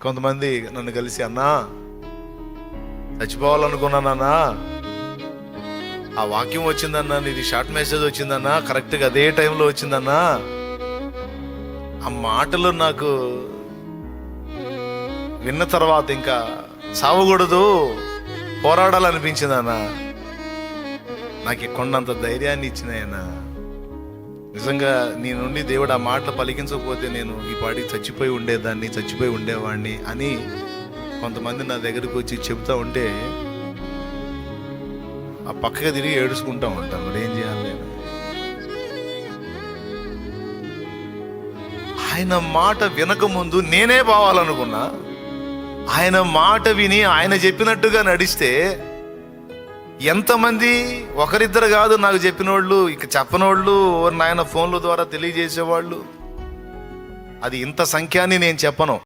కొంతమంది నన్ను కలిసి, అన్నా చచ్చిపోవాలనుకున్నానన్నా, ఆ వాక్యం వచ్చిందన్నా, నీది షార్ట్ మెసేజ్ వచ్చిందన్నా, కరెక్ట్గా అదే టైంలో వచ్చిందన్నా, ఆ మాటలు నాకు విన్న తర్వాత ఇంకా సావకూడదు, పోరాడాలనిపించిందన్నా. నాకు కొండంత ధైర్యాన్ని ఇచ్చినాయన్నా. నిజంగా నీ నుండి దేవుడు ఆ మాటలు పలికించకపోతే నేను ఈ పాటికి చచ్చిపోయి ఉండేవాడిని అని కొంతమంది నా దగ్గరికి వచ్చి చెబుతా ఉంటే ఆ పక్కగా తిరిగి ఏడుచుకుంటా ఉంటాను. మరి ఏం చేయాలి నేను? ఆయన మాట వినకముందు నేనే పోవాలనుకున్నా. ఆయన మాట విని ఆయన చెప్పినట్టుగా నడిస్తే ఎంతమంది, ఒకరిద్దరు కాదు నాకు చెప్పినోళ్ళు, ఇక చెప్పనోళ్ళు, నాయన ఫోన్ల ద్వారా తెలియజేసేవాళ్ళు, అది ఇంత సంఖ్య అని నేను చెప్పను.